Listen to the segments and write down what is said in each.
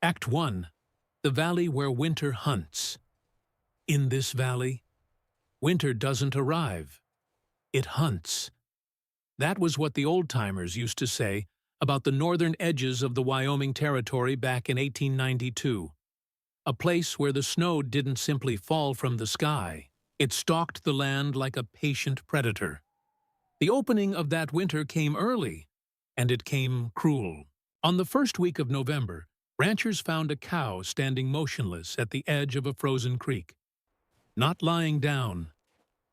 Act 1. The Valley Where Winter Hunts. In this valley, winter doesn't arrive. It hunts. That was what the old-timers used to say about the northern edges of the Wyoming Territory back in 1892. A place where the snow didn't simply fall from the sky. It stalked the land like a patient predator. The opening of that winter came early, and it came cruel. On the first week of November, ranchers found a cow standing motionless at the edge of a frozen creek. Not lying down,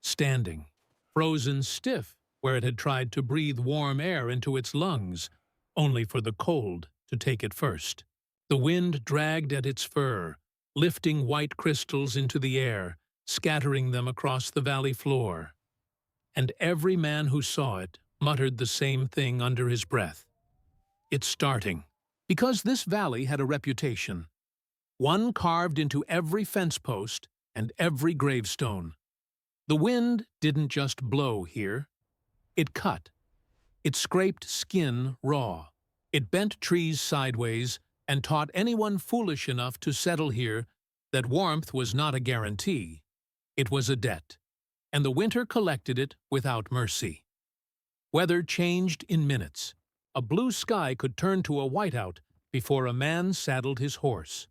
standing, frozen stiff where it had tried to breathe warm air into its lungs, only for the cold to take it first. The wind dragged at its fur, lifting white crystals into the air, scattering them across the valley floor. And every man who saw it muttered the same thing under his breath. It's starting. Because this valley had a reputation, one carved into every fence post and every gravestone. The wind didn't just blow here. It cut. It scraped skin raw. It bent trees sideways and taught anyone foolish enough to settle here that warmth was not a guarantee. It was a debt, and the winter collected it without mercy. Weather changed in minutes. A blue sky could turn to a whiteout before a man saddled his horse.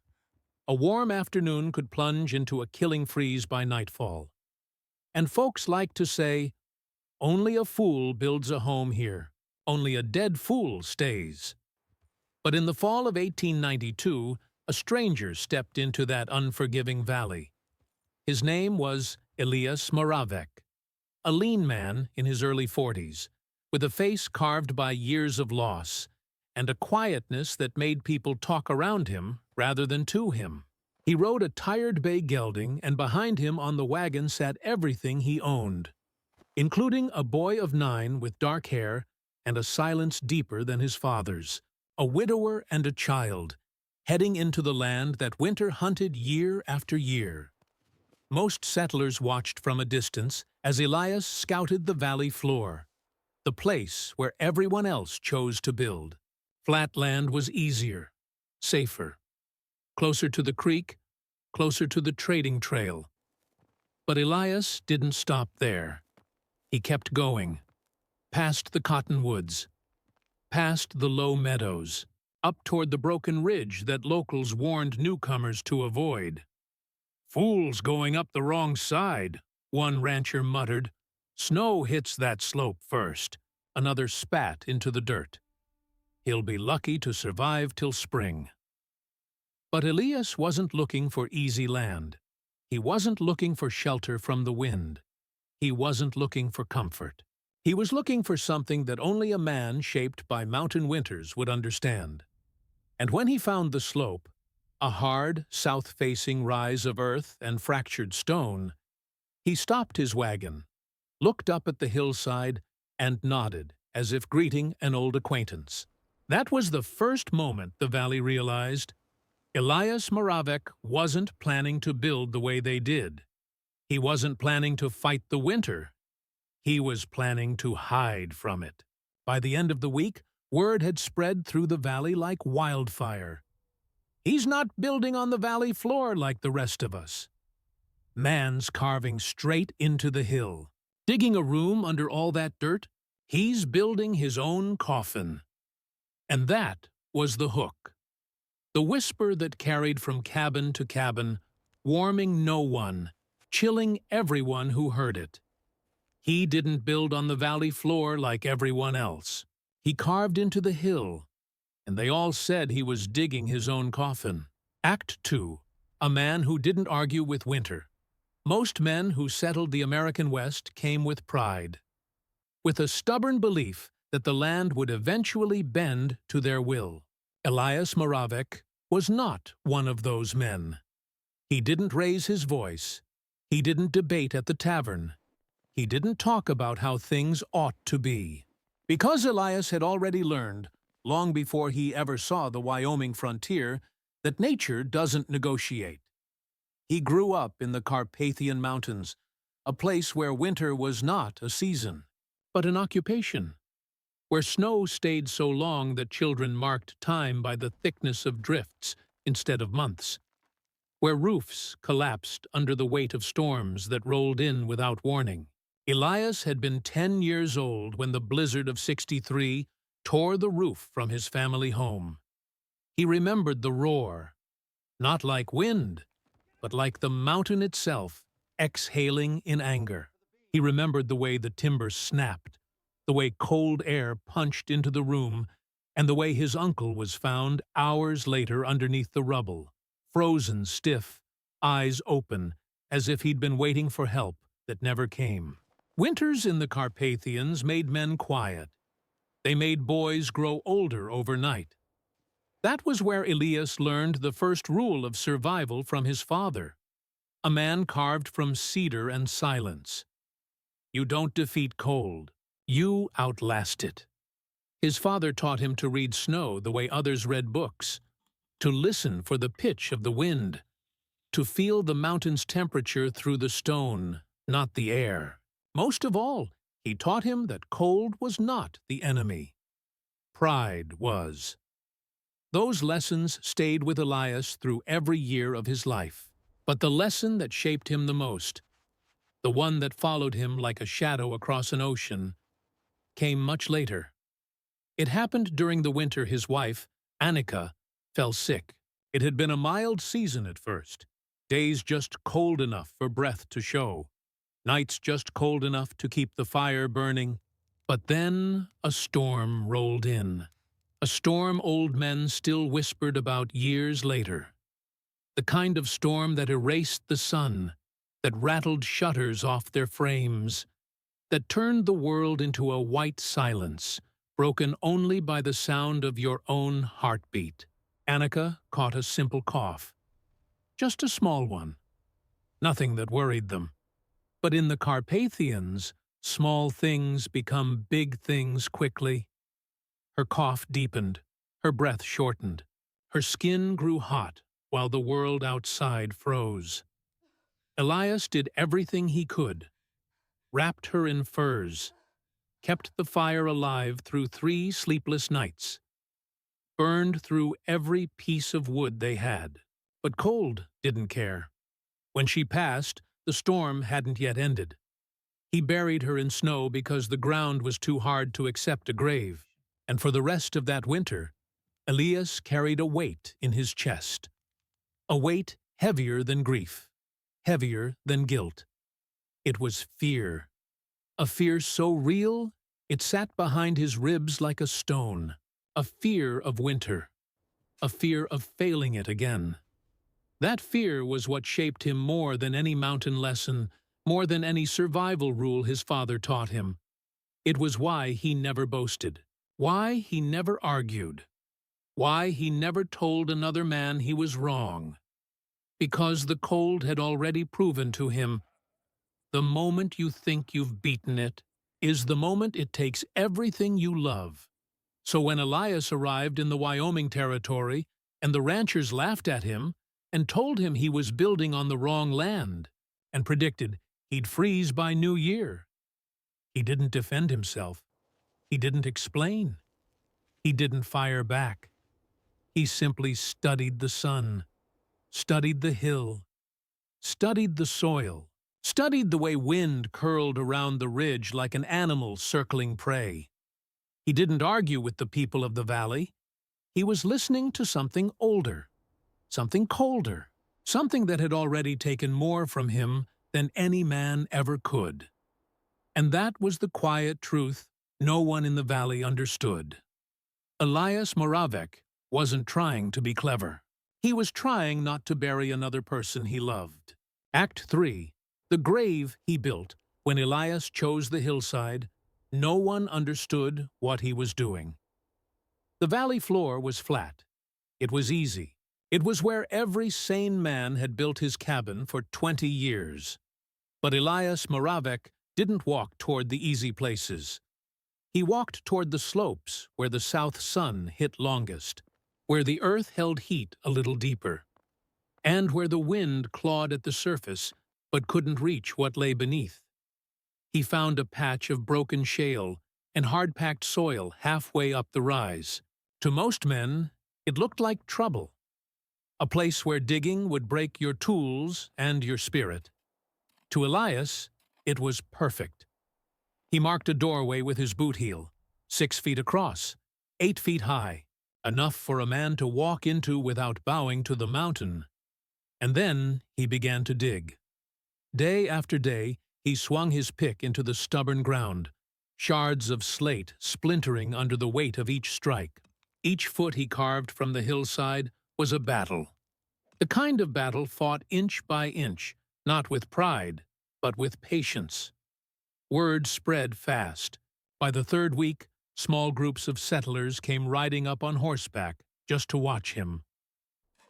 A warm afternoon could plunge into a killing freeze by nightfall. And folks like to say, only a fool builds a home here. Only a dead fool stays. But in the fall of 1892, a stranger stepped into that unforgiving valley. His name was Elias Moravec, a lean man in his early 40s, with a face carved by years of loss, and a quietness that made people talk around him rather than to him. He rode a tired bay gelding, and behind him on the wagon sat everything he owned, including a boy of 9 with dark hair and a silence deeper than his father's, a widower and a child, heading into the land that winter hunted year after year. Most settlers watched from a distance as Elias scouted the valley floor, the place where everyone else chose to build. Flat land was easier, safer, closer to the creek, closer to the trading trail. But Elias didn't stop there. He kept going, past the cottonwoods, past the low meadows, up toward the broken ridge that locals warned newcomers to avoid. "Fools going up the wrong side," one rancher muttered. "Snow hits that slope first," another spat into the dirt. "He'll be lucky to survive till spring." But Elias wasn't looking for easy land. He wasn't looking for shelter from the wind. He wasn't looking for comfort. He was looking for something that only a man shaped by mountain winters would understand. And when he found the slope, a hard, south-facing rise of earth and fractured stone, he stopped his wagon, looked up at the hillside, and nodded, as if greeting an old acquaintance. That was the first moment the valley realized Elias Moravec wasn't planning to build the way they did. He wasn't planning to fight the winter. He was planning to hide from it. By the end of the week, word had spread through the valley like wildfire. "He's not building on the valley floor like the rest of us." Man's carving straight into the hill. Digging a room under all that dirt, he's building his own coffin. And that was the hook. The whisper that carried from cabin to cabin, warming no one, chilling everyone who heard it. He didn't build on the valley floor like everyone else. He carved into the hill, and they all said he was digging his own coffin. Act 2. A man who didn't argue with winter. Most men who settled the American West came with pride, with a stubborn belief that the land would eventually bend to their will. Elias Moravec was not one of those men. He didn't raise his voice. He didn't debate at the tavern. He didn't talk about how things ought to be. Because Elias had already learned, long before he ever saw the Wyoming frontier, that nature doesn't negotiate. He grew up in the Carpathian Mountains, a place where winter was not a season, but an occupation, where snow stayed so long that children marked time by the thickness of drifts instead of months, where roofs collapsed under the weight of storms that rolled in without warning. Elias had been 10 years old when the blizzard of '63 tore the roof from his family home. He remembered the roar, not like wind, but like the mountain itself, exhaling in anger. He remembered the way the timber snapped, the way cold air punched into the room, and the way his uncle was found hours later underneath the rubble, frozen stiff, eyes open, as if he'd been waiting for help that never came. Winters in the Carpathians made men quiet. They made boys grow older overnight. That was where Elias learned the first rule of survival from his father, a man carved from cedar and silence. You don't defeat cold. You outlast it. His father taught him to read snow the way others read books, to listen for the pitch of the wind, to feel the mountain's temperature through the stone, not the air. Most of all, he taught him that cold was not the enemy. Pride was. Those lessons stayed with Elias through every year of his life. But the lesson that shaped him the most, the one that followed him like a shadow across an ocean, came much later. It happened during the winter his wife, Annika, fell sick. It had been a mild season at first, days just cold enough for breath to show, nights just cold enough to keep the fire burning. But then a storm rolled in, a storm old men still whispered about years later. The kind of storm that erased the sun, that rattled shutters off their frames, that turned the world into a white silence, broken only by the sound of your own heartbeat. Annika caught a simple cough. Just a small one. Nothing that worried them. But in the Carpathians, small things become big things quickly. Her cough deepened, her breath shortened, her skin grew hot while the world outside froze. Elias did everything he could, wrapped her in furs, kept the fire alive through 3 sleepless nights, burned through every piece of wood they had. But cold didn't care. When she passed, the storm hadn't yet ended. He buried her in snow because the ground was too hard to accept a grave, and for the rest of that winter, Elias carried a weight in his chest. A weight heavier than grief, heavier than guilt. It was fear. A fear so real, it sat behind his ribs like a stone. A fear of winter. A fear of failing it again. That fear was what shaped him more than any mountain lesson, more than any survival rule his father taught him. It was why he never boasted, why he never argued, why he never told another man he was wrong. Because the cold had already proven to him, the moment you think you've beaten it is the moment it takes everything you love. So when Elias arrived in the Wyoming territory and the ranchers laughed at him and told him he was building on the wrong land and predicted he'd freeze by New Year, he didn't defend himself. He didn't explain. He didn't fire back. He simply studied the sun, studied the hill, studied the soil, studied the way wind curled around the ridge like an animal circling prey. He didn't argue with the people of the valley. He was listening to something older, something colder, something that had already taken more from him than any man ever could. And that was the quiet truth no one in the valley understood. Elias Moravec wasn't trying to be clever. He was trying not to bury another person he loved. Act 3. The grave he built when Elias chose the hillside, no one understood what he was doing. The valley floor was flat. It was easy. It was where every sane man had built his cabin for 20 years. But Elias Moravec didn't walk toward the easy places. He walked toward the slopes where the south sun hit longest, where the earth held heat a little deeper, and where the wind clawed at the surface but couldn't reach what lay beneath. He found a patch of broken shale and hard-packed soil halfway up the rise. To most men, it looked like trouble. a place where digging would break your tools and your spirit. To Elias, it was perfect. He marked a doorway with his boot heel, 6 feet across, 8 feet high, enough for a man to walk into without bowing to the mountain. And then he began to dig. Day after day, he swung his pick into the stubborn ground, shards of slate splintering under the weight of each strike. Each foot he carved from the hillside was a battle. The kind of battle fought inch by inch, not with pride, but with patience. Word spread fast. By the 3rd week, small groups of settlers came riding up on horseback just to watch him.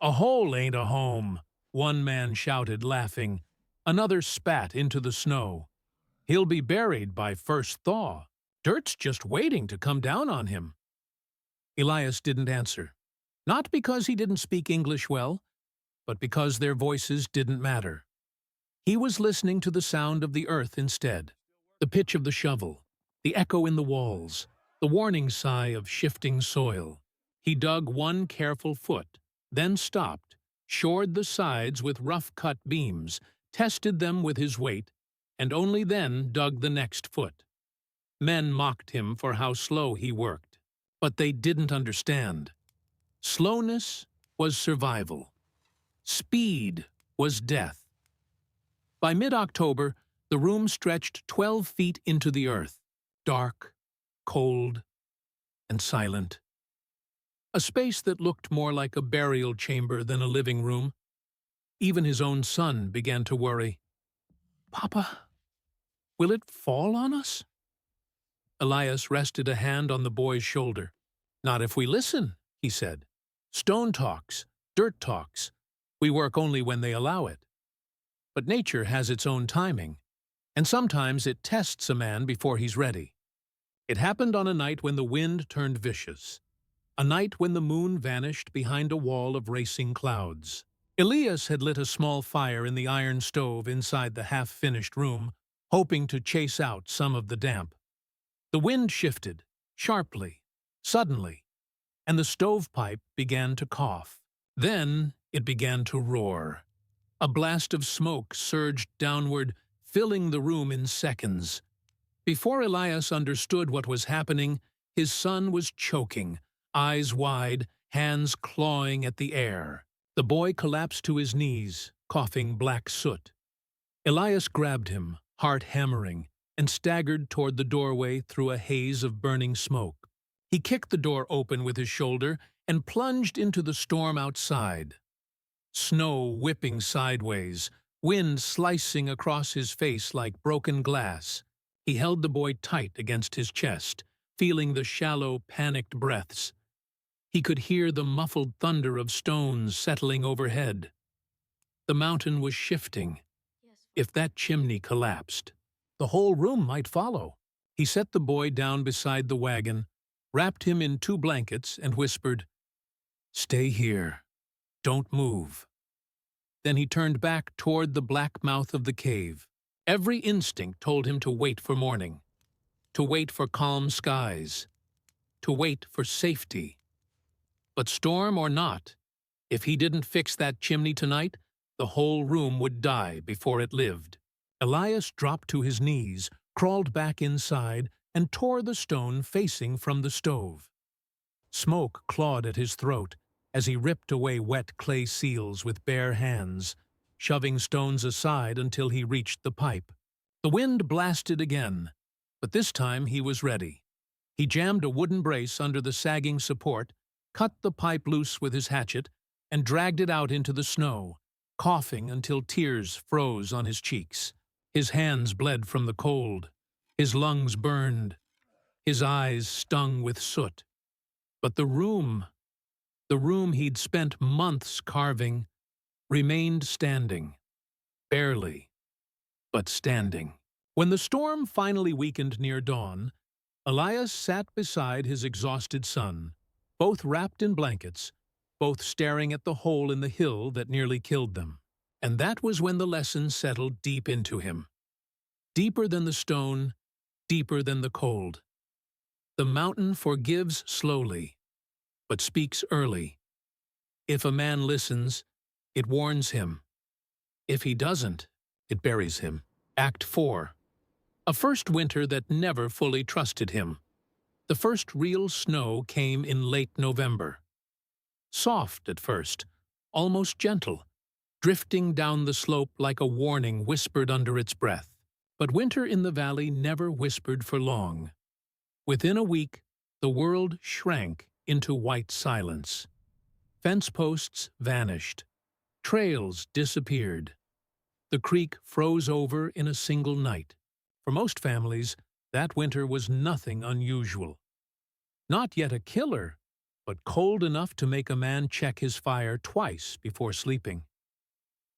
"A hole ain't a home," one man shouted, laughing. Another spat into the snow. "He'll be buried by first thaw. Dirt's just waiting to come down on him." Elias didn't answer, not because he didn't speak English well, but because their voices didn't matter. He was listening to the sound of the earth instead, the pitch of the shovel, the echo in the walls, the warning sigh of shifting soil. He dug one careful foot, then stopped, shored the sides with rough-cut beams, tested them with his weight, and only then dug the next foot. Men mocked him for how slow he worked, but they didn't understand. Slowness was survival. Speed was death. By mid-October, the room stretched 12 feet into the earth, dark, cold, and silent. A space that looked more like a burial chamber than a living room. Even his own son began to worry. "Papa, will it fall on us?" Elias rested a hand on the boy's shoulder. "Not if we listen," he said. "Stone talks, dirt talks. We work only when they allow it. But nature has its own timing, and sometimes it tests a man before he's ready. It happened on a night when the wind turned vicious, a night when the moon vanished behind a wall of racing clouds. Elias had lit a small fire in the iron stove inside the half-finished room, hoping to chase out some of the damp. The wind shifted, sharply, suddenly, and the stovepipe began to cough. Then it began to roar. A blast of smoke surged downward, filling the room in seconds. Before Elias understood what was happening, his son was choking, eyes wide, hands clawing at the air. The boy collapsed to his knees, coughing black soot. Elias grabbed him, heart hammering, and staggered toward the doorway through a haze of burning smoke. He kicked the door open with his shoulder and plunged into the storm outside. Snow whipping sideways, wind slicing across his face like broken glass. He held the boy tight against his chest, feeling the shallow, panicked breaths. He could hear the muffled thunder of stones settling overhead. The mountain was shifting. If that chimney collapsed, the whole room might follow. He set the boy down beside the wagon, wrapped him in 2 blankets, and whispered, "Stay here. Don't move." Then he turned back toward the black mouth of the cave. Every instinct told him to wait for morning, to wait for calm skies, to wait for safety. But storm or not, if he didn't fix that chimney tonight, the whole room would die before it lived. Elias dropped to his knees, crawled back inside, and tore the stone facing from the stove. Smoke clawed at his throat as he ripped away wet clay seals with bare hands, shoving stones aside until he reached the pipe. The wind blasted again, but this time he was ready. He jammed a wooden brace under the sagging support, cut the pipe loose with his hatchet, and dragged it out into the snow, coughing until tears froze on his cheeks. His hands bled from the cold. His lungs burned. His eyes stung with soot. But the room he'd spent months carving, remained standing. Barely, but standing. When the storm finally weakened near dawn, Elias sat beside his exhausted son, both wrapped in blankets, both staring at the hole in the hill that nearly killed them. And that was when the lesson settled deep into him. Deeper than the stone, deeper than the cold. The mountain forgives slowly, but speaks early. If a man listens, it warns him. If he doesn't, it buries him. Act 4. A first winter that never fully trusted him. The first real snow came in late November. Soft at first, almost gentle, drifting down the slope like a warning whispered under its breath. But winter in the valley never whispered for long. Within a week, the world shrank into white silence. Fence posts vanished. Trails disappeared. The creek froze over in a single night. For most families, that winter was nothing unusual. Not yet a killer, but cold enough to make a man check his fire twice before sleeping.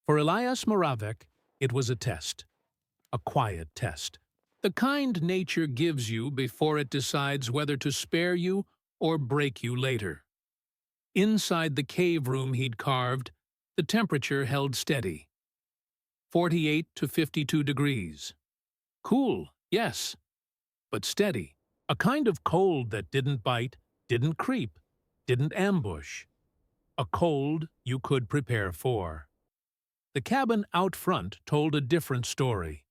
For Elias Moravec, it was a test. A quiet test. The kind nature gives you before it decides whether to spare you or break you later. Inside the cave room he'd carved, the temperature held steady. 48 to 52 degrees. Cool, yes, but steady. A kind of cold that didn't bite, didn't creep, didn't ambush. A cold you could prepare for. The cabin out front told a different story.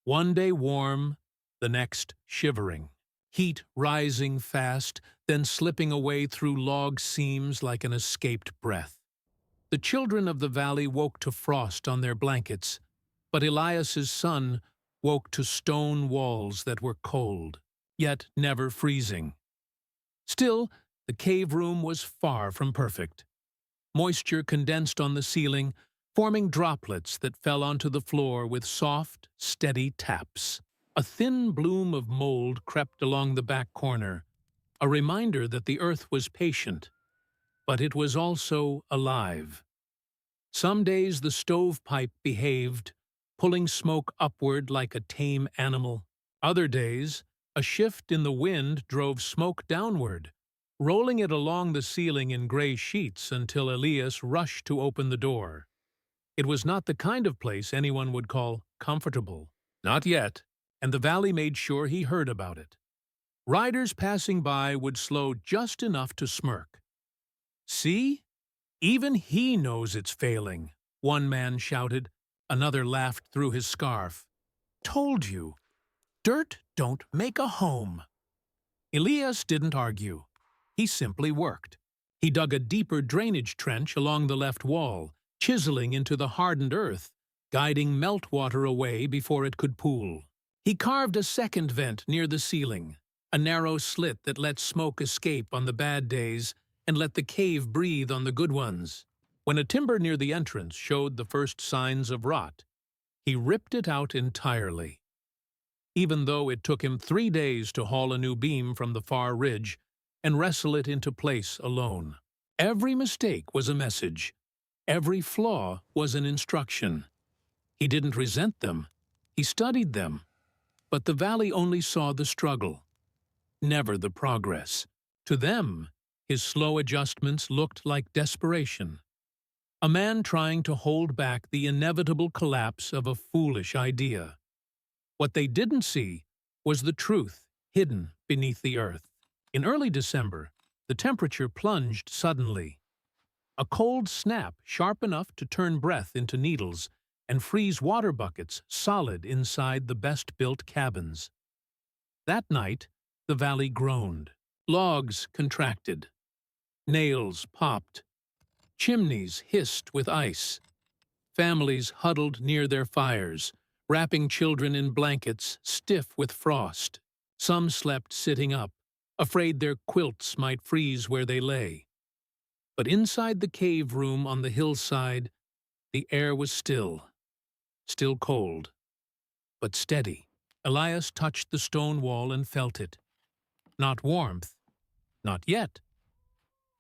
One day warm, the next shivering. Heat rising fast, then slipping away through log seams like an escaped breath. The children of the valley woke to frost on their blankets, but Elias's son woke to stone walls that were cold, yet never freezing. Still, the cave room was far from perfect. Moisture condensed on the ceiling, forming droplets that fell onto the floor with soft, steady taps. A thin bloom of mold crept along the back corner, a reminder that the earth was patient, but it was also alive. Some days the stovepipe behaved, pulling smoke upward like a tame animal. Other days, a shift in the wind drove smoke downward, rolling it along the ceiling in gray sheets until Elias rushed to open the door. It was not the kind of place anyone would call comfortable. Not yet, and the valley made sure he heard about it. Riders passing by would slow just enough to smirk. "See? Even he knows it's failing," one man shouted. Another laughed through his scarf. "Told you. Dirt don't make a home." Elias didn't argue. He simply worked. He dug a deeper drainage trench along the left wall, chiseling into the hardened earth, guiding meltwater away before it could pool. He carved a second vent near the ceiling, a narrow slit that let smoke escape on the bad days and let the cave breathe on the good ones. When a timber near the entrance showed the first signs of rot, he ripped it out entirely. Even though it took him 3 days to haul a new beam from the far ridge and wrestle it into place alone. Every mistake was a message. Every flaw was an instruction. He didn't resent them. He studied them. But the valley only saw the struggle, never the progress. To them, his slow adjustments looked like desperation. A man trying to hold back the inevitable collapse of a foolish idea. What they didn't see was the truth hidden beneath the earth. In early December, the temperature plunged suddenly. A cold snap sharp enough to turn breath into needles and freeze water buckets solid inside the best-built cabins. That night, the valley groaned. Logs contracted. Nails popped. Chimneys hissed with ice. Families huddled near their fires, wrapping children in blankets stiff with frost. Some slept sitting up, afraid their quilts might freeze where they lay. But inside the cave room on the hillside, the air was still cold, but steady. Elias touched the stone wall and felt it. Not warmth, not yet,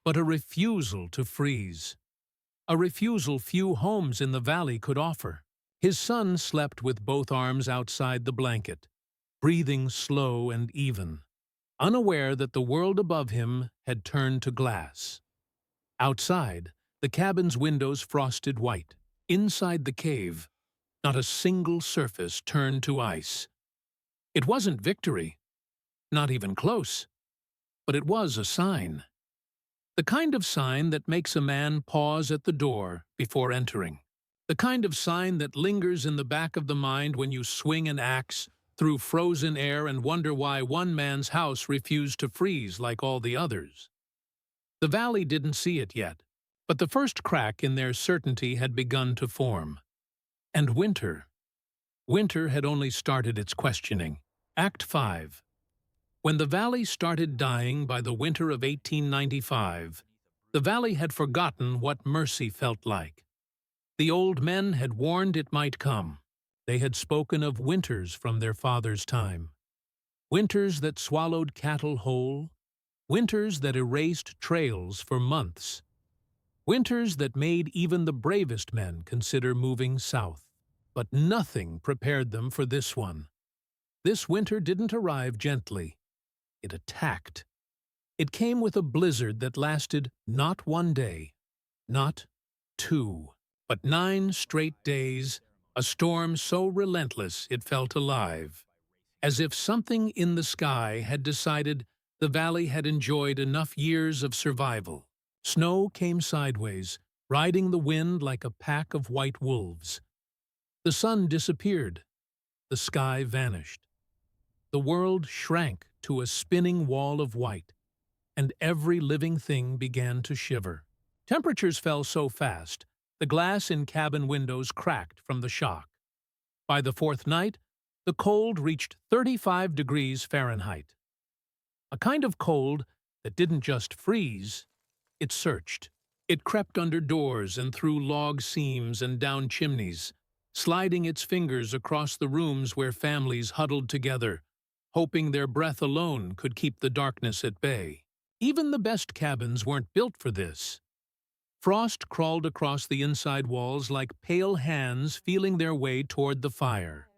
but a refusal to freeze. A refusal few homes in the valley could offer. His son slept with both arms outside the blanket, breathing slow and even, unaware that the world above him had turned to glass. Outside, the cabin's windows frosted white. Inside the cave, not a single surface turned to ice. It wasn't victory, not even close, but it was a sign. The kind of sign that makes a man pause at the door before entering. The kind of sign that lingers in the back of the mind when you swing an axe through frozen air and wonder why one man's house refused to freeze like all the others. The valley didn't see it yet, but the first crack in their certainty had begun to form. And winter. Winter had only started its questioning. Act 5. When the valley started dying by the winter of 1895, the valley had forgotten what mercy felt like. The old men had warned it might come. They had spoken of winters from their fathers' time. Winters that swallowed cattle whole. Winters that erased trails for months. Winters that made even the bravest men consider moving south. But nothing prepared them for this one. This winter didn't arrive gently. It attacked. It came with a blizzard that lasted not one day, not two, but 9 straight days, a storm so relentless it felt alive, as if something in the sky had decided the valley had enjoyed enough years of survival. Snow came sideways, riding the wind like a pack of white wolves. The sun disappeared. The sky vanished. The world shrank to a spinning wall of white, and every living thing began to shiver. Temperatures fell so fast, the glass in cabin windows cracked from the shock. By the 4th night, the cold reached 35 degrees Fahrenheit. A kind of cold that didn't just freeze, it searched. It crept under doors and through log seams and down chimneys, sliding its fingers across the rooms where families huddled together, hoping their breath alone could keep the darkness at bay. Even the best cabins weren't built for this. Frost crawled across the inside walls like pale hands feeling their way toward the fire.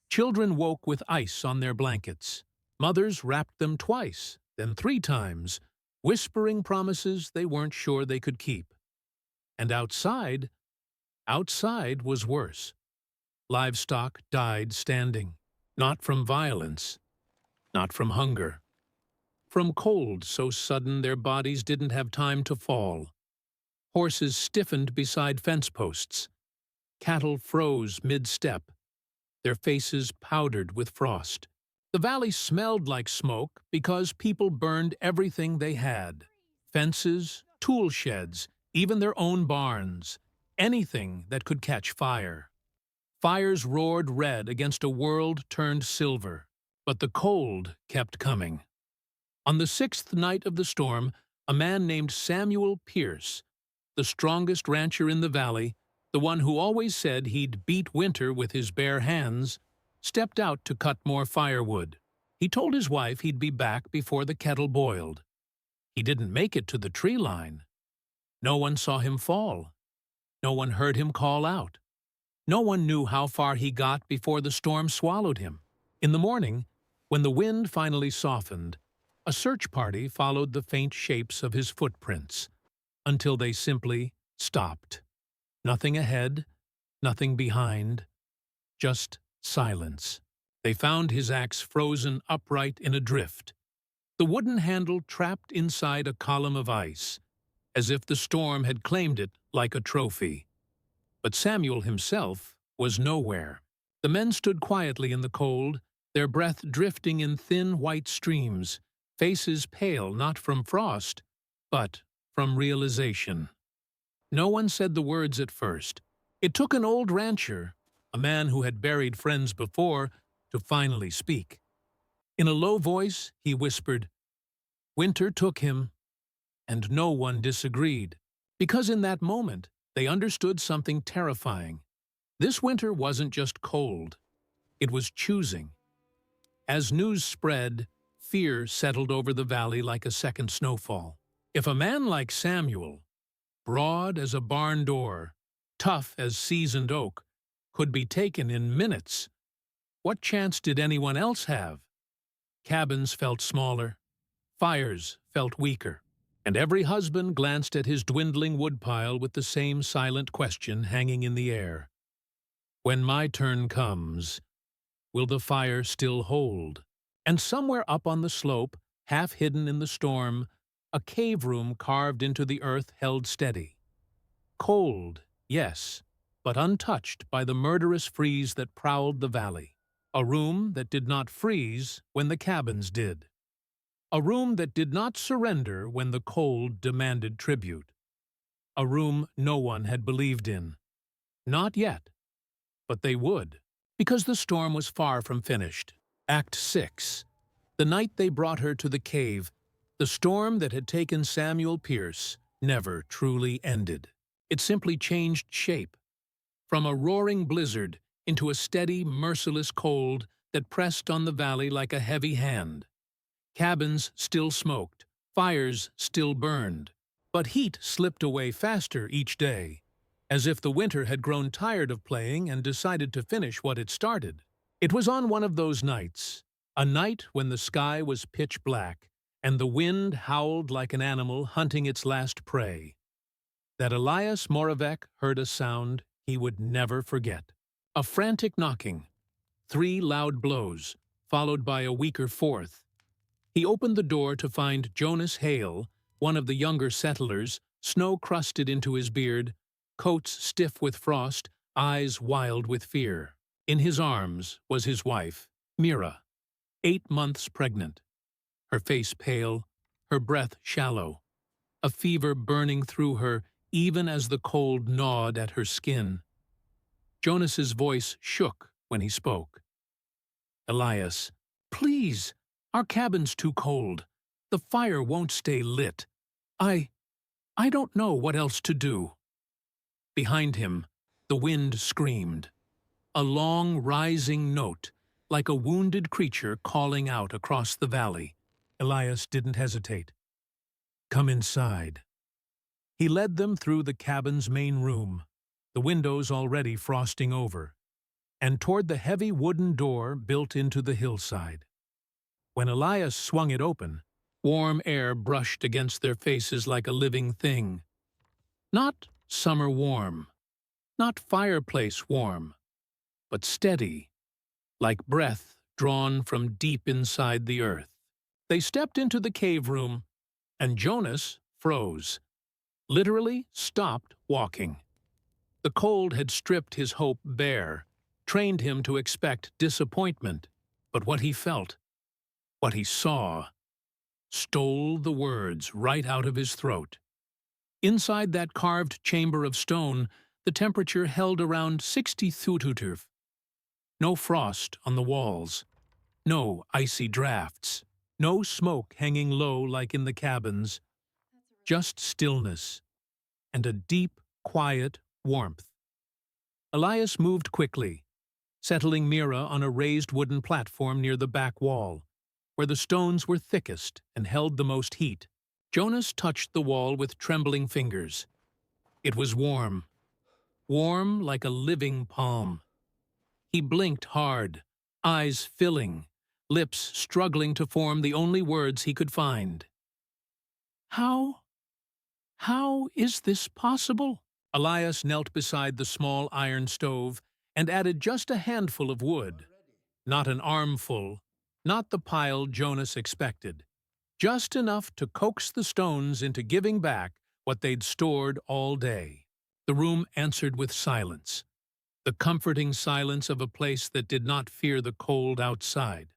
Children woke with ice on their blankets. Mothers wrapped them twice, then 3 times, whispering promises they weren't sure they could keep. And outside was worse. Livestock died standing, not from violence, not from hunger, from cold so sudden their bodies didn't have time to fall. Horses stiffened beside fence posts. Cattle froze mid-step, their faces powdered with frost. The valley smelled like smoke because people burned everything they had. Fences, tool sheds, even their own barns. Anything that could catch fire. Fires roared red against a world turned silver, but the cold kept coming. On the 6th night of the storm, a man named Samuel Pierce, the strongest rancher in the valley, the one who always said he'd beat winter with his bare hands, stepped out to cut more firewood. He told his wife he'd be back before the kettle boiled. He didn't make it to the tree line. No one saw him fall. No one heard him call out. No one knew how far he got before the storm swallowed him. In the morning, when the wind finally softened, a search party followed the faint shapes of his footprints, until they simply stopped. Nothing ahead, nothing behind, just silence. They found his axe frozen upright in a drift, the wooden handle trapped inside a column of ice, as if the storm had claimed it like a trophy. But Samuel himself was nowhere. The men stood quietly in the cold, their breath drifting in thin white streams, faces pale not from frost, but from realization. No one said the words at first. It took an old rancher, a man who had buried friends before, to finally speak. In a low voice, he whispered, "Winter took him," and no one disagreed, because in that moment they understood something terrifying. This winter wasn't just cold, it was choosing. As news spread, fear settled over the valley like a second snowfall. If a man like Samuel, broad as a barn door, tough as seasoned oak, could be taken in minutes, what chance did anyone else have? Cabins felt smaller, fires felt weaker, and every husband glanced at his dwindling woodpile with the same silent question hanging in the air. When my turn comes, will the fire still hold? And somewhere up on the slope, half hidden in the storm, A cave room carved into the earth held steady. Cold, yes, but untouched by the murderous freeze that prowled the valley. A room that did not freeze when the cabins did. A room that did not surrender when the cold demanded tribute. A room no one had believed in. Not yet. But they would, because the storm was far from finished. Act 6. The night they brought her to the cave, the storm that had taken Samuel Pierce never truly ended. It simply changed shape, from a roaring blizzard into a steady, merciless cold that pressed on the valley like a heavy hand. Cabins still smoked, fires still burned, but heat slipped away faster each day, as if the winter had grown tired of playing and decided to finish what it started. It was on one of those nights, a night when the sky was pitch black and the wind howled like an animal hunting its last prey, that Elias Moravec heard a sound he would never forget. A frantic knocking, 3 loud blows, followed by a weaker fourth. He opened the door to find Jonas Hale, one of the younger settlers, snow crusted into his beard, coats stiff with frost, eyes wild with fear. In his arms was his wife, Mira, 8 months pregnant, her face pale, her breath shallow, a fever burning through her even as the cold gnawed at her skin. Jonas's voice shook when he spoke. "Elias, please, our cabin's too cold. The fire won't stay lit. I don't know what else to do." Behind him, the wind screamed, a long, rising note, like a wounded creature calling out across the valley. Elias didn't hesitate. "Come inside." He led them through the cabin's main room, the windows already frosting over, and toward the heavy wooden door built into the hillside. When Elias swung it open, warm air brushed against their faces like a living thing. Not summer warm, not fireplace warm, but steady, like breath drawn from deep inside the earth. They stepped into the cave room, and Jonas froze, literally stopped walking. The cold had stripped his hope bare, trained him to expect disappointment, but what he felt, what he saw, stole the words right out of his throat. Inside that carved chamber of stone, the temperature held around 60 Thututurf. No frost on the walls, no icy drafts, no smoke hanging low like in the cabins, just stillness and a deep, quiet warmth. Elias moved quickly, settling Mira on a raised wooden platform near the back wall, where the stones were thickest and held the most heat. Jonas touched the wall with trembling fingers. It was warm, warm like a living palm. He blinked hard, eyes filling, lips struggling to form the only words he could find. How is this possible?" Elias knelt beside the small iron stove and added just a handful of wood. Not an armful, not the pile Jonas expected. Just enough to coax the stones into giving back what they'd stored all day. The room answered with silence, the comforting silence of a place that did not fear the cold outside.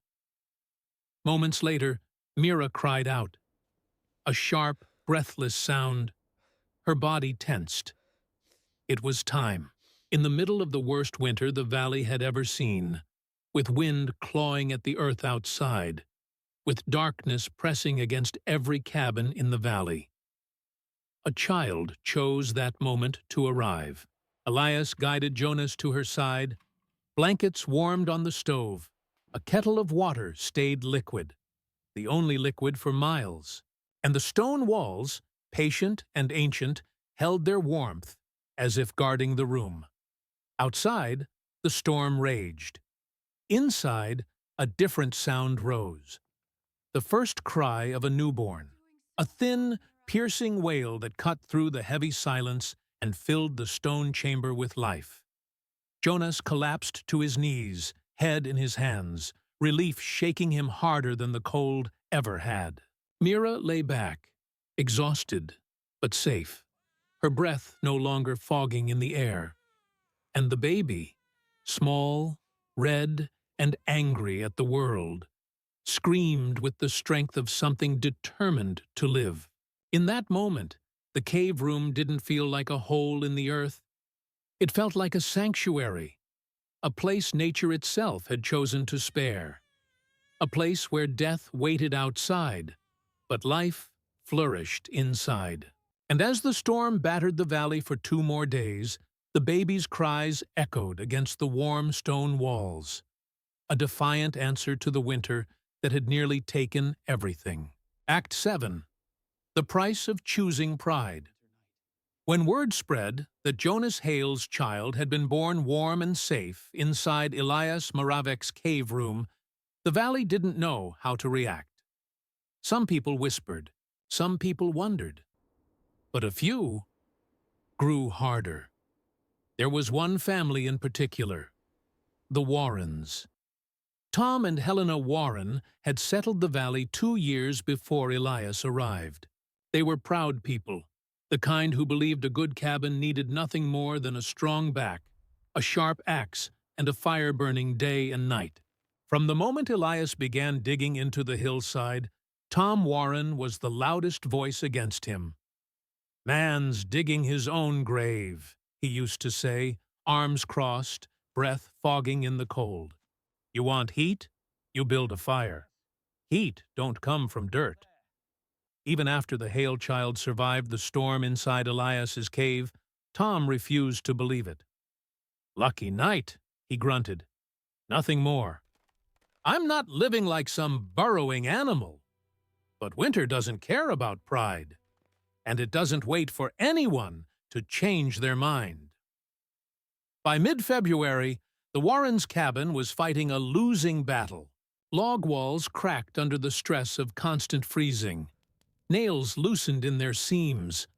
Moments later, Mira cried out. A sharp, breathless sound. Her body tensed. It was time. In the middle of the worst winter the valley had ever seen, with wind clawing at the earth outside, with darkness pressing against every cabin in the valley. A child chose that moment to arrive. Elias guided Jonas to her side. Blankets warmed on the stove. A kettle of water stayed liquid, the only liquid for miles. And the stone walls, patient and ancient, held their warmth, as if guarding the room. Outside, the storm raged. Inside, a different sound rose. The first cry of a newborn, a thin, piercing wail that cut through the heavy silence and filled the stone chamber with life. Jonas collapsed to his knees, head in his hands, relief shaking him harder than the cold ever had. Mira lay back, exhausted but safe, her breath no longer fogging in the air. And the baby, small, red, and angry at the world, screamed with the strength of something determined to live. In that moment, the cave room didn't feel like a hole in the earth. It felt like a sanctuary, a place nature itself had chosen to spare, a place where death waited outside, but life flourished inside. And as the storm battered the valley for 2 more days, the baby's cries echoed against the warm stone walls, a defiant answer to the winter that had nearly taken everything. Act 7. The Price of Choosing Pride. When word spread that Jonas Hale's child had been born warm and safe inside Elias Moravec's cave room, the valley didn't know how to react. Some people whispered, some people wondered, but a few grew harder. There was one family in particular, the Warrens. Tom and Helena Warren had settled the valley 2 years before Elias arrived. They were proud people, the kind who believed a good cabin needed nothing more than a strong back, a sharp axe, and a fire burning day and night. From the moment Elias began digging into the hillside, Tom Warren was the loudest voice against him. "Man's digging his own grave," he used to say, arms crossed, breath fogging in the cold. "You want heat? You build a fire. Heat don't come from dirt." Even after the Hale child survived the storm inside Elias's cave, Tom refused to believe it. "Lucky night," he grunted. "Nothing more. I'm not living like some burrowing animal. But winter doesn't care about pride, and it doesn't wait for anyone to change their mind." By mid-February, the Warrens' cabin was fighting a losing battle. Log walls cracked under the stress of constant freezing. Nails loosened in their seams.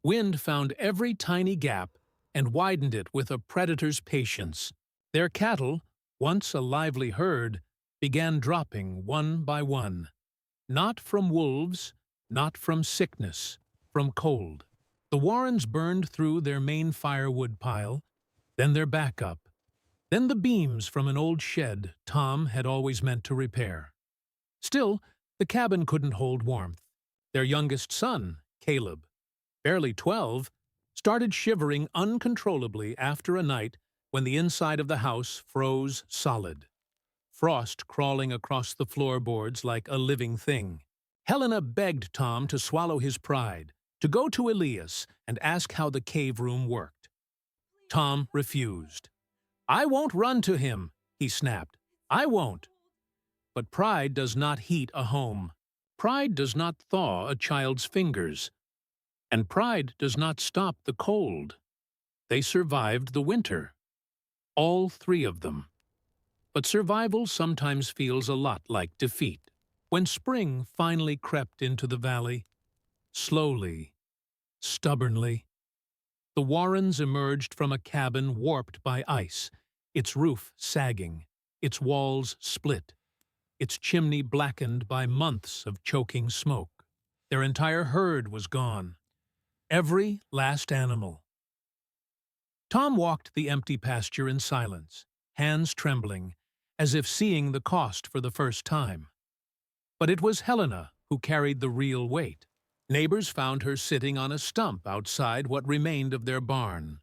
Wind found every tiny gap and widened it with a predator's patience. Their cattle, once a lively herd, began dropping one by one. Not from wolves, not from sickness, from cold. The Warrens burned through their main firewood pile, then their backup, then the beams from an old shed Tom had always meant to repair. Still, the cabin couldn't hold warmth. Their youngest son, Caleb, barely 12, started shivering uncontrollably after a night when the inside of the house froze solid, frost crawling across the floorboards like a living thing. Helena begged Tom to swallow his pride, to go to Elias and ask how the cave room worked. Tom refused. "I won't run to him," he snapped. "I won't." But pride does not heat a home. Pride does not thaw a child's fingers. And pride does not stop the cold. They survived the winter. All 3 of them. But survival sometimes feels a lot like defeat. When spring finally crept into the valley, slowly, stubbornly, the Warrens emerged from a cabin warped by ice, its roof sagging, its walls split, its chimney blackened by months of choking smoke. Their entire herd was gone. Every last animal. Tom walked the empty pasture in silence, hands trembling, as if seeing the cost for the first time. But it was Helena who carried the real weight. Neighbors found her sitting on a stump outside what remained of their barn.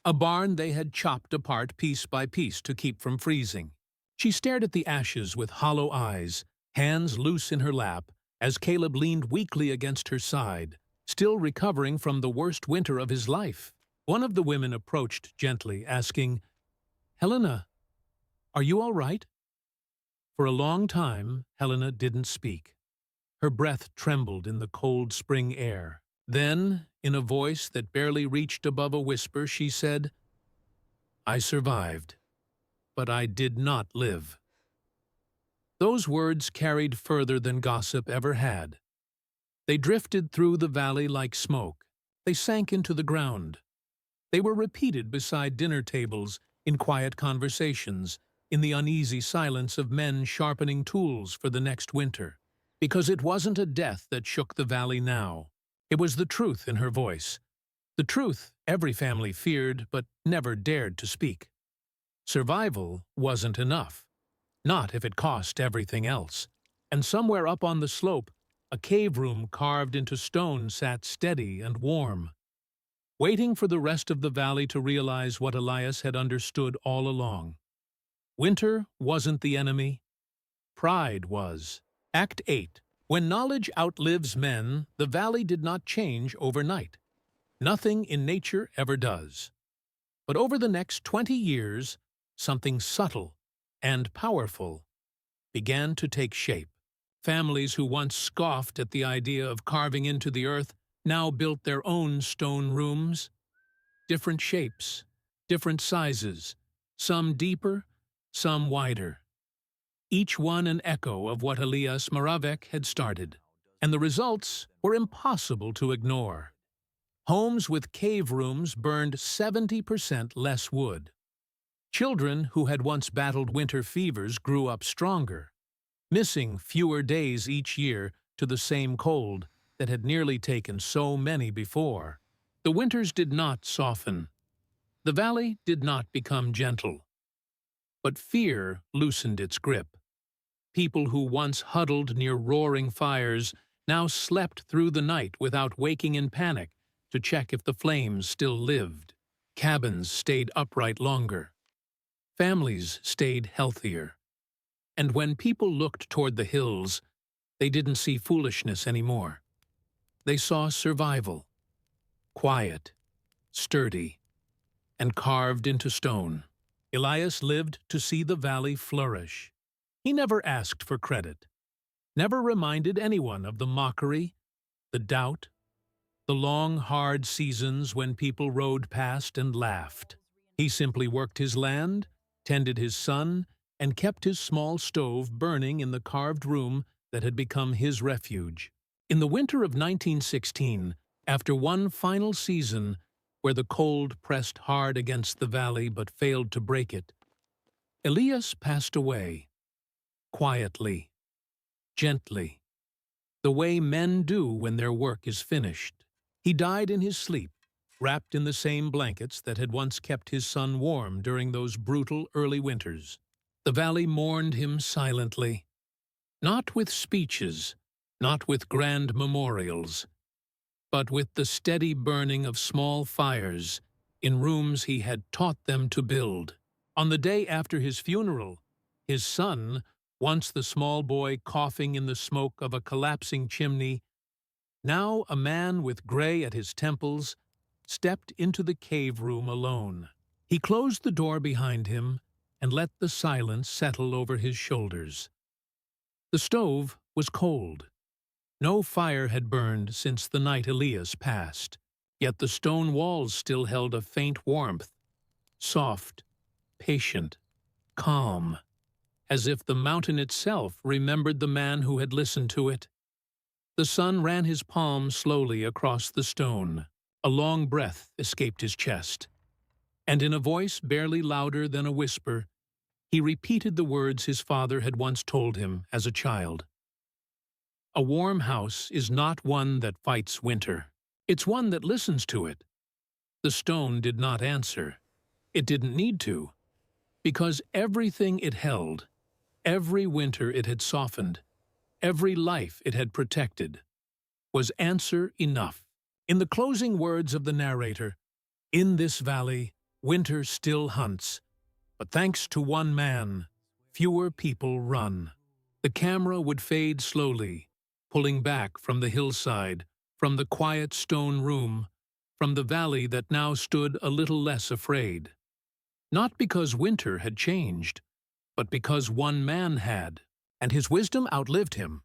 A barn they had chopped apart piece by piece to keep from freezing. She stared at the ashes with hollow eyes, hands loose in her lap, as Caleb leaned weakly against her side, still recovering from the worst winter of his life. One of the women approached gently, asking, "Helena, are you all right?" For a long time, Helena didn't speak. Her breath trembled in the cold spring air. Then, in a voice that barely reached above a whisper, she said, "I survived, but I did not live." Those words carried further than gossip ever had. They drifted through the valley like smoke. They sank into the ground. They were repeated beside dinner tables, in quiet conversations, in the uneasy silence of men sharpening tools for the next winter. Because it wasn't a death that shook the valley now. It was the truth in her voice. The truth every family feared but never dared to speak. Survival wasn't enough. Not if it cost everything else. And somewhere up on the slope, a cave room carved into stone sat steady and warm, waiting for the rest of the valley to realize what Elias had understood all along. Winter wasn't the enemy. Pride was. Act 8. When knowledge outlives men, the valley did not change overnight. Nothing in nature ever does. But over the next 20 years, something subtle and powerful began to take shape. Families who once scoffed at the idea of carving into the earth now built their own stone rooms. Different shapes, different sizes, some deeper, some wider. Each one an echo of what Elias Moravec had started. And the results were impossible to ignore. Homes with cave rooms burned 70% less wood. Children who had once battled winter fevers grew up stronger, missing fewer days each year to the same cold that had nearly taken so many before. The winters did not soften. The valley did not become gentle. But fear loosened its grip. People who once huddled near roaring fires now slept through the night without waking in panic to check if the flames still lived. Cabins stayed upright longer. Families stayed healthier. And when people looked toward the hills, they didn't see foolishness anymore. They saw survival, quiet, sturdy, and carved into stone. Elias lived to see the valley flourish. He never asked for credit, never reminded anyone of the mockery, the doubt, the long, hard seasons when people rode past and laughed. He simply worked his land, tended his son, and kept his small stove burning in the carved room that had become his refuge. In the winter of 1916, after one final season where the cold pressed hard against the valley but failed to break it, Elias passed away, quietly, gently, the way men do when their work is finished. He died in his sleep, wrapped in the same blankets that had once kept his son warm during those brutal early winters. The valley mourned him silently, not with speeches, not with grand memorials, but with the steady burning of small fires in rooms he had taught them to build. On the day after his funeral, his son, once the small boy coughing in the smoke of a collapsing chimney, now a man with gray at his temples, stepped into the cave room alone. He closed the door behind him and let the silence settle over his shoulders. The stove was cold. No fire had burned since the night Elias passed, yet the stone walls still held a faint warmth, soft, patient, calm, as if the mountain itself remembered the man who had listened to it. The sun ran his palm slowly across the stone. A long breath escaped his chest, and in a voice barely louder than a whisper, he repeated the words his father had once told him as a child. A warm house is not one that fights winter. It's one that listens to it. The stone did not answer. It didn't need to, because everything it held, every winter it had softened, every life it had protected, was answer enough. In the closing words of the narrator, "In this valley, winter still hunts, but thanks to one man, fewer people run." The camera would fade slowly, pulling back from the hillside, from the quiet stone room, from the valley that now stood a little less afraid. Not because winter had changed, but because one man had, and his wisdom outlived him.